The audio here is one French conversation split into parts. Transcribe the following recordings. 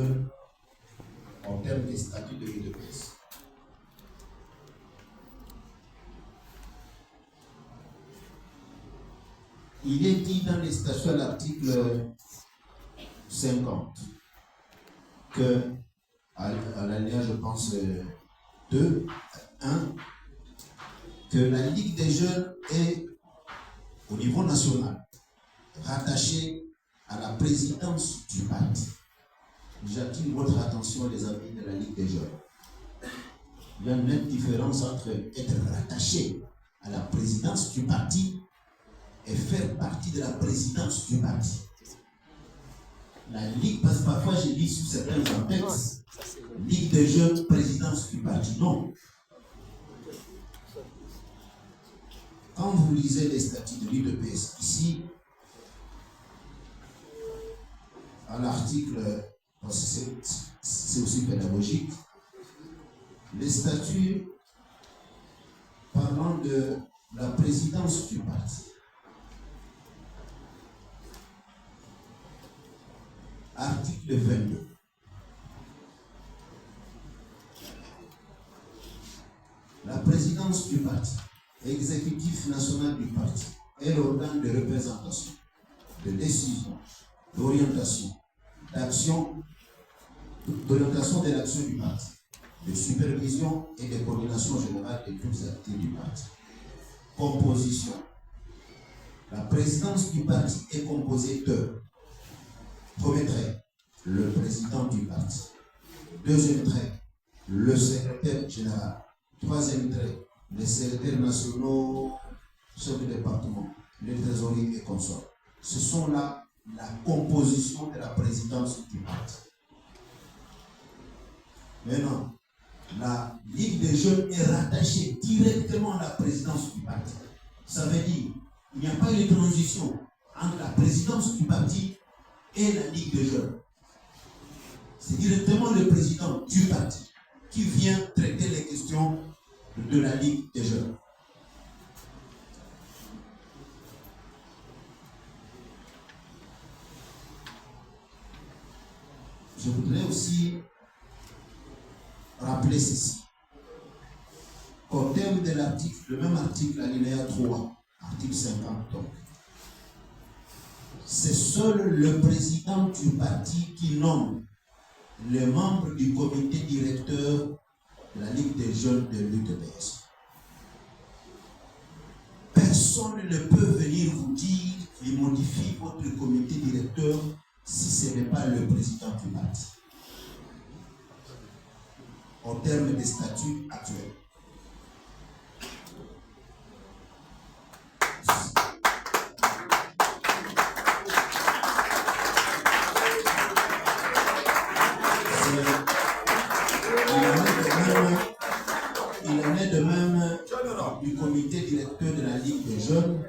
Jeunes en termes des statuts de l'UDPS. Il est dit dans les statuts à l'article 50 que, à l'alinéa, je pense, 2, 1, que la Ligue des jeunes est, au niveau national, rattachée à la présidence du parti. J'attire votre attention, les amis de la Ligue des jeunes. Il y a une nette différence entre être rattaché à la présidence du parti et faire partie de la présidence du parti. La Ligue, parce que parfois j'ai dit sur certains contextes, Ligue des jeunes, présidence du parti. Non. Quand vous lisez les statuts de l'UDPS, ici, à l'article, c'est aussi pédagogique, les statuts parlant de la présidence du parti. Article 22. La présidence du parti, exécutif national du parti, est l'organe de représentation, de décision, d'orientation, d'action, d'orientation de l'action du parti, de supervision et de coordination générale de toutes les activités du parti. Composition. La présidence du parti est composée de: premier trait, le président du parti. Deuxième trait, le secrétaire général. Troisième trait, les secrétaires nationaux, chefs de département, les trésoriers et consorts. Ce sont là la composition de la présidence du parti. Maintenant, la Ligue des jeunes est rattachée directement à la présidence du parti. Ça veut dire qu'il n'y a pas de transition entre la présidence du parti et la Ligue des jeunes. C'est directement le président du parti qui vient traiter les questions de la Ligue des jeunes. Je voudrais aussi rappeler ceci. Au terme de l'article, le même article, alinéa 3, article 50, donc, c'est seul le président du parti qui nomme les membres du comité directeur de la Ligue des jeunes de l'UDPS. Personne ne peut venir vous dire qu'il modifie votre comité directeur si ce n'est pas le président du parti. En termes des statuts actuels. Il en est de même du comité directeur de la Ligue des jeunes.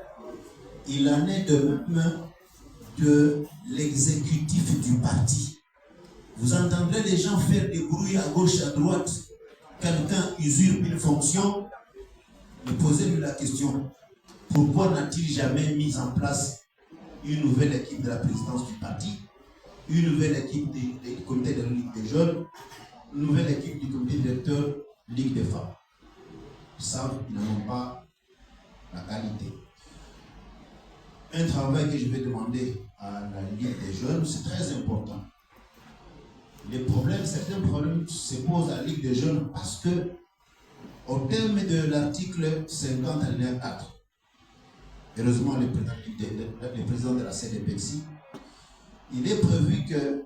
Il en est de même de l'exécutif du parti. Vous entendrez les gens faire des bruits à gauche, à droite. Quelqu'un usurpe une fonction. Vous posez-lui la question: pourquoi n'a-t-il jamais mis en place une nouvelle équipe de la présidence du parti, une nouvelle équipe du comité de la Ligue des jeunes, une nouvelle équipe du comité directeur Ligue des femmes? Ils savent qu'ils n'en ont pas la qualité. Un travail que je vais demander à la Ligue des jeunes, c'est très important. Certains problèmes se posent à la Ligue des jeunes parce que, au terme de l'article 50 alinéa 4, heureusement le président de la CDPEXI, il est prévu que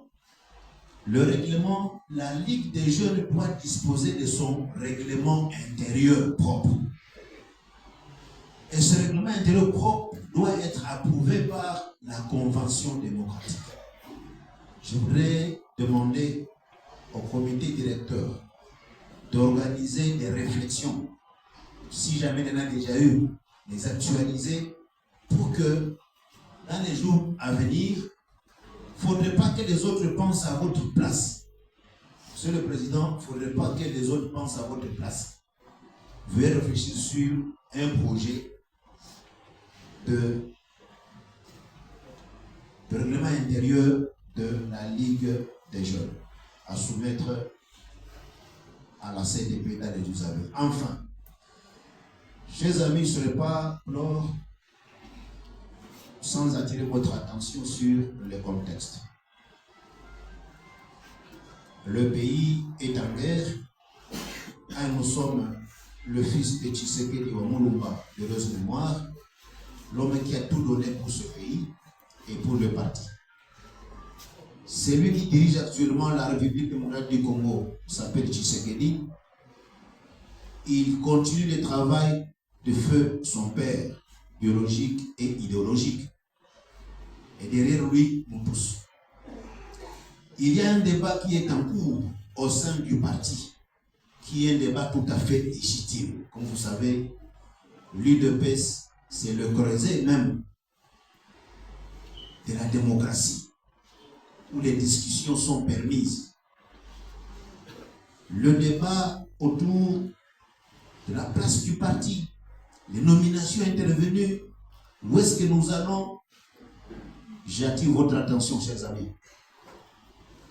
le règlement, la Ligue des jeunes doit disposer de son règlement intérieur propre. Et ce règlement intérieur propre doit être approuvé par la Convention démocratique. Je voudrais demander au comité directeur d'organiser des réflexions, si jamais il y en a déjà eu, les actualiser pour que dans les jours à venir, il ne faudrait pas que les autres pensent à votre place. Monsieur le Président, il ne faudrait pas que les autres pensent à votre place. Vous pouvez réfléchir sur un projet de règlement intérieur de la Ligue des jeunes. à soumettre à la CDP dans les usagers. Enfin, chers amis, je ne serai pas lors sans attirer votre attention sur le contexte. Le pays est en guerre et nous sommes le fils de Tshisekedi Wamulumba, de heureuse mémoire, l'homme qui a tout donné pour ce pays et pour le parti. Celui qui dirige actuellement la République démocratique du Congo s'appelle Tshisekedi. Il continue le travail de feu son père, biologique et idéologique. Et derrière lui, nous tous. Il y a un débat qui est en cours au sein du parti, qui est un débat tout à fait légitime. Comme vous savez, l'UDPS, c'est le creuset même de la démocratie, où les discussions sont permises. Le débat autour de la place du parti, les nominations intervenues, où est-ce que nous allons? J'attire votre attention, chers amis.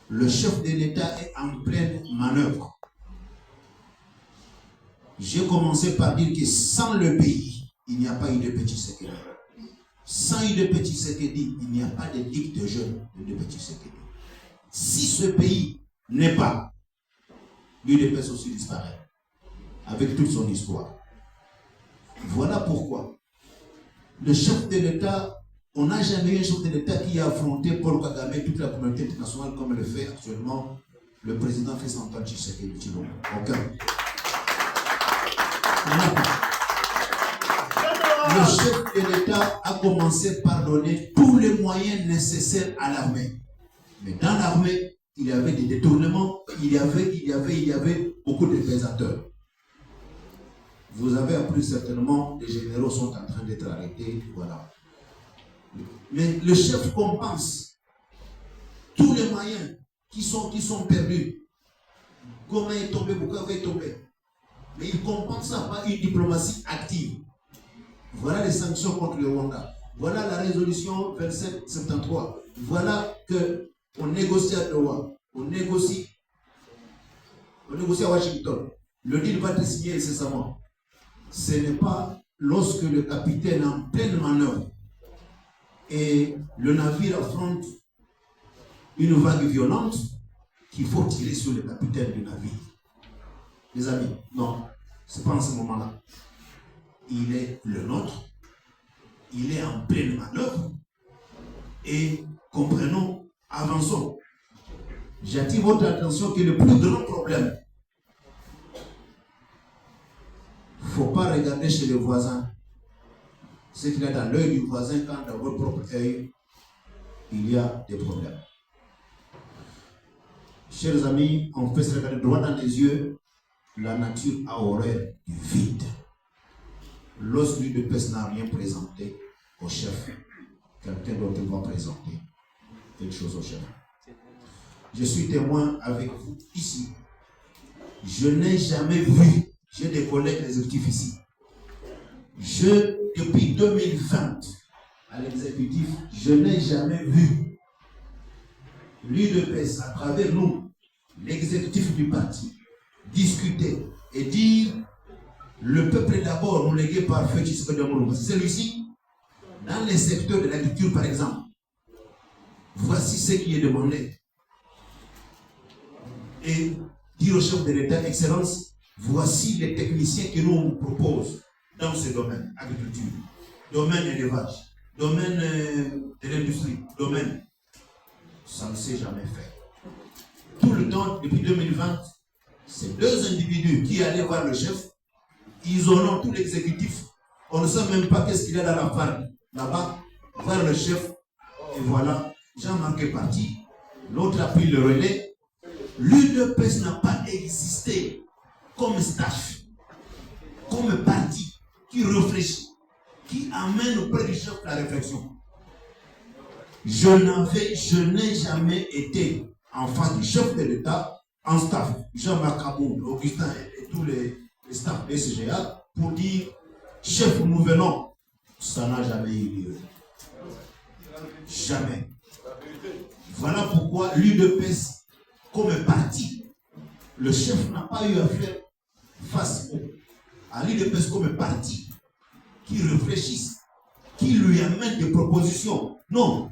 Le chef de l'État est en pleine manœuvre. J'ai commencé par dire que sans le pays, il n'y a pas eu de petit Tshisekedi. Sans eu de petit Tshisekedi, il n'y a pas de ligue de jeunes de petit Tshisekedi. Si ce pays n'est pas, l'UDPS aussi disparaît, avec toute son histoire. Voilà pourquoi le chef de l'État, on n'a jamais eu un chef de l'État qui a affronté Paul Kagame et toute la communauté internationale comme le fait actuellement le président Félix-Antoine Tshisekedi Tshilombo. Aucun. Le chef de l'État a commencé par donner tous les moyens nécessaires à l'armée. Mais dans l'armée, il y avait des détournements, il y avait beaucoup de présenteurs. Vous avez appris certainement, les généraux sont en train d'être arrêtés, voilà. Mais le chef compense tous les moyens qui sont perdus. Goma est tombé, Bukavu est tombé. Mais il compense ça par une diplomatie active. Voilà les sanctions contre le Rwanda. Voilà la résolution 2773. Voilà qu'on négocie à Doha. On négocie à Washington. Le deal va être signé incessamment. Ce n'est pas lorsque le capitaine est en pleine manœuvre et le navire affronte une vague violente qu'il faut tirer sur le capitaine du navire. Les amis, non, ce n'est pas en ce moment-là. Il est le nôtre, il est en pleine manœuvre et comprenons, avançons. J'attire votre attention que le plus grand problème, il ne faut pas regarder chez le voisin ce qu'il y a dans l'œil du voisin quand dans votre propre œil, il y a des problèmes. Chers amis, on peut se regarder droit dans les yeux, la nature a horreur du vide. Lorsque l'UDPS n'a rien présenté au chef, quelqu'un d'autre va présenter quelque chose au chef. Je suis témoin avec vous ici. Je n'ai jamais vu, j'ai des collègues exécutifs ici. Depuis 2020, à l'exécutif, je n'ai jamais vu l'UDPS, à travers nous, l'exécutif du parti, discuter et dire le peuple d'abord, nous légué par Feu Tshisekedi Wamulumba. Celui-ci, dans les secteurs de l'agriculture par exemple, voici ce qui est demandé. Et dire au chef de l'État, Excellence, voici les techniciens que nous on vous propose dans ce domaine, agriculture, domaine élevage, domaine de l'industrie, domaine. Ça ne s'est jamais fait. Tout le temps, depuis 2020, ces deux individus qui allaient voir le chef, ils honorent tout l'exécutif. On ne sait même pas qu'est-ce qu'il y a dans la farine. Là-bas, voir le chef, et voilà, Jean-Marc est parti, l'autre a pris le relais. L'UDPS n'a pas existé comme staff, comme parti qui réfléchit, qui amène auprès du chef la réflexion. Je n'ai jamais été en face du chef de l'État, en staff, Jean-Marc Aboum, Augustin et tous les staffs des CGA, pour dire, chef, nous venons. Ça n'a jamais eu lieu. Jamais. Voilà pourquoi l'UDPS comme parti. Le chef n'a pas eu à faire face à l'UDPS comme parti qui réfléchisse, qui lui amène des propositions. Non.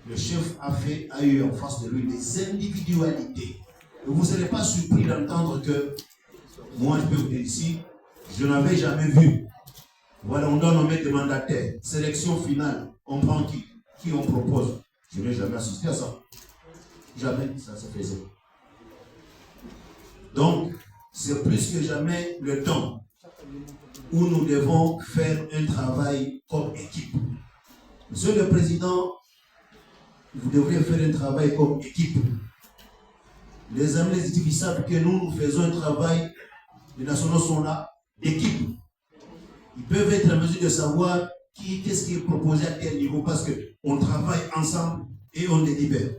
Le chef a eu en face de lui des individualités. Et vous ne serez pas surpris d'entendre que moi, je peux vous dire ici, je n'avais jamais vu. Voilà, on doit nommer des mandataires. Sélection finale, on prend qui on propose. Je n'ai jamais assisté à ça. Jamais ça se faisait. Donc, c'est plus que jamais le temps où nous devons faire un travail comme équipe. Monsieur le Président, vous devriez faire un travail comme équipe. Les amis les équipes savent que nous faisons un travail, les nationaux sont là, d'équipe. Ils peuvent être en mesure de savoir qu'est-ce qui est proposé à quel niveau parce qu'on travaille ensemble et on délibère.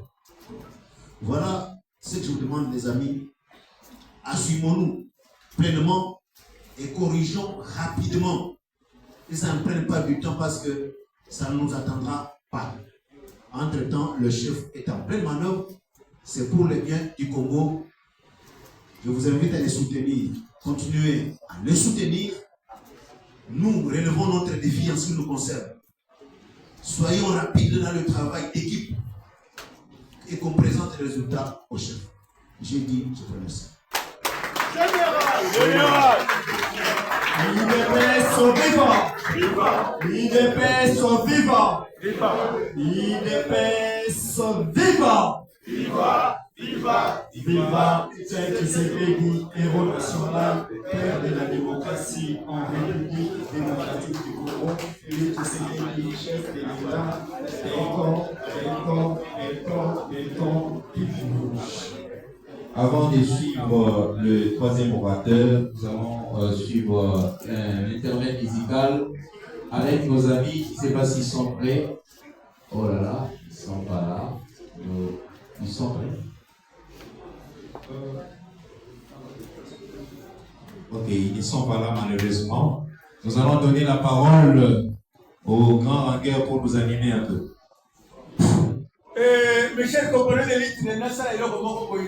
Voilà ce que je vous demande, les amis. Assumons-nous pleinement et corrigeons rapidement. Et ça ne prenne pas du temps parce que ça ne nous attendra pas. Entre-temps, le chef est en pleine manœuvre. C'est pour le bien du Congo. Je vous invite à les soutenir. Continuez à les soutenir. Nous relevons notre défi en ce qui nous concerne. Soyons rapides dans le travail d'équipe et qu'on présente les résultats au chef. J'ai dit, je vous remercie. Général! L'IDPS sont vivants! L'IDPS sont vivants! L'IDPS sont vivants! Viva! Viva! Viva! Tel Tshisekedi, héros national, père de la démocratie en République démocratique du Congo, et Tshisekedi, chef de l'État, et Avant de suivre le troisième orateur, nous allons suivre un intermède musical avec nos amis. Je ne sais pas s'ils sont prêts. Oh là là, ils ne sont pas là. Ils sont prêts. Ok, ils ne sont pas là malheureusement. Nous allons donner la parole au grand Ranger pour nous animer un peu. Mes chers compagnons d'élite, nous sommes là pour vous